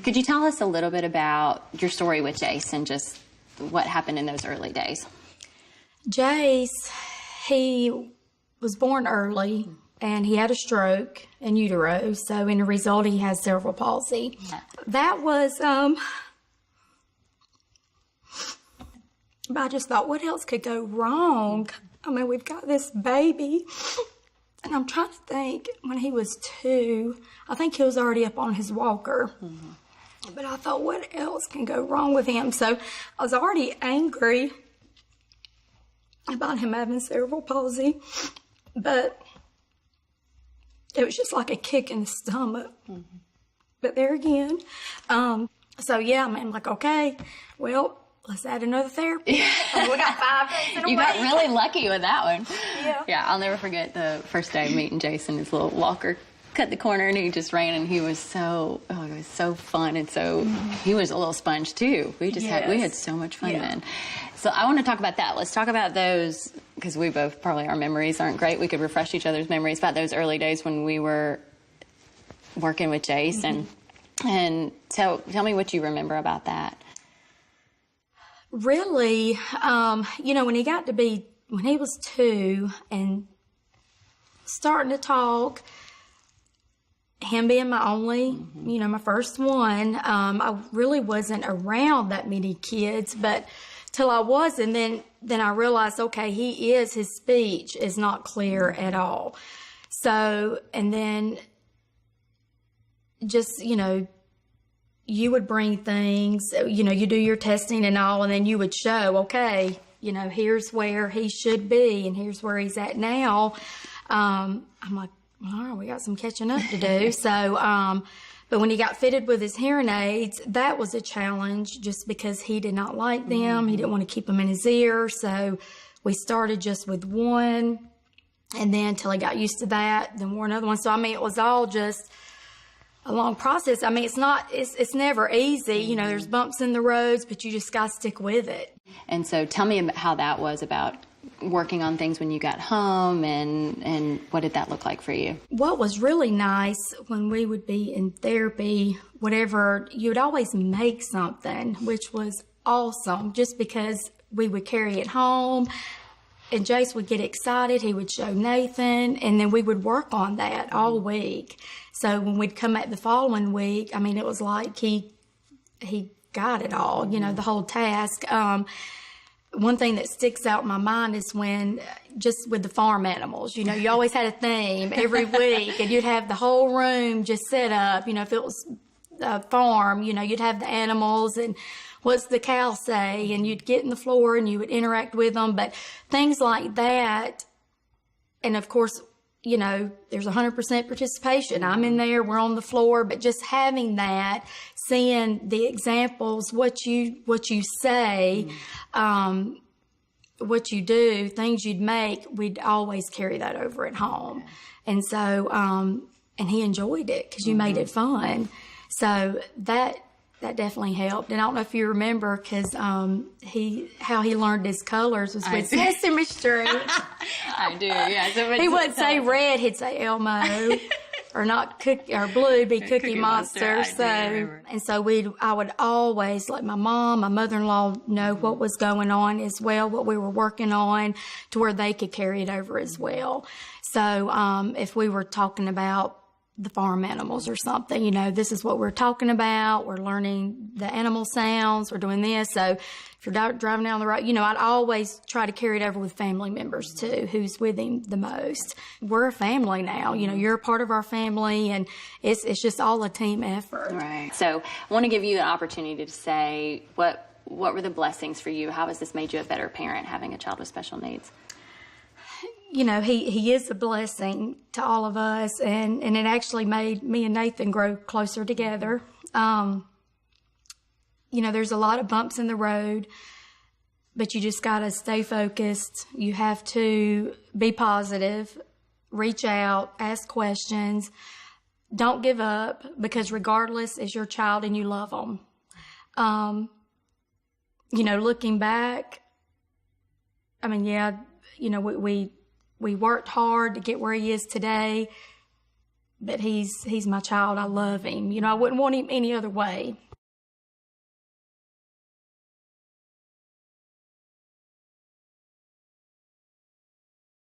Could you tell us a little bit about your story with Jace and just what happened in those early days? Jace, he was born early, and he had a stroke in utero, so in the result, he has cerebral palsy. That was, I just thought, what else could go wrong? I mean, we've got this baby, and I'm trying to think, when he was 2, I think he was already up on his walker. But I thought, what else can go wrong with him? So I was already angry about him having cerebral palsy, but it was just like a kick in the stomach. But there again, so yeah, I'm like, okay, well, let's add another therapy. We got 5 days in a You week. got really lucky with that one. Yeah. I'll never forget the first day meeting Jason. His little walker cut the corner and he just ran, and he was so, it was so fun, and so he was a little sponge too. We had so much fun then. So I want to talk about that. Let's talk about those, because we both probably, our memories aren't great. We could refresh each other's memories about those early days when we were working with Jace, and tell me what you remember about that. Really, when he was 2 and starting to talk, him being my only, my first one, I really wasn't around that many kids, but till I was, and then I realized, okay, his speech is not clear at all. So, and then just, you would bring things, you do your testing and all, and then you would show, okay, here's where he should be and here's where he's at now. I'm like, all right, we got some catching up to do. So, but when he got fitted with his hearing aids, that was a challenge just because he did not like them. He didn't want to keep them in his ear. So we started just with one, and then until he got used to that, then wore another one. So, I mean, it was all just a long process. I mean, it's never easy. There's bumps in the roads, but you just got to stick with it. And so tell me about how that was about working on things when you got home, and what did that look like for you? What was really nice when we would be in therapy, whatever, you would always make something, which was awesome, just because we would carry it home, and Jace would get excited. He would show Nathan, and then we would work on that all week. So when we'd come back the following week, I mean, it was like he got it all, the whole task. One thing that sticks out in my mind is when, just with the farm animals, you always had a theme every week, and you'd have the whole room just set up, if it was a farm, you'd have the animals and what's the cow say, and you'd get in the floor and you would interact with them, but things like that. And of course, there's 100% participation. I'm in there, we're on the floor, but just having that, seeing the examples, what you say, what you do, things you'd make, we'd always carry that over at home. And so, and he enjoyed it because you made it fun. So that definitely helped. And I don't know if you remember, because how he learned his colors was with Sesame Street. I do, yeah. So he wouldn't say red, he'd say Elmo. Or not or blue, be Cookie Monster. I would always let my mom, my mother-in-law know what was going on as well, what we were working on, to where they could carry it over as well. So if we were talking about the farm animals or something, this is what we're talking about. We're learning the animal sounds. We're doing this. So if you're driving down the road, I'd always try to carry it over with family members too, who's with him the most. We're a family now. You're a part of our family, and it's just all a team effort. Right. So I want to give you an opportunity to say what were the blessings for you? How has this made you a better parent, having a child with special needs? He is a blessing to all of us, and it actually made me and Nathan grow closer together. There's a lot of bumps in the road, but you just got to stay focused. You have to be positive, reach out, ask questions. Don't give up, because regardless, it's your child and you love them. Looking back, I mean, we worked hard to get where he is today, But he's my child. I love him. You know, I wouldn't want him any other way.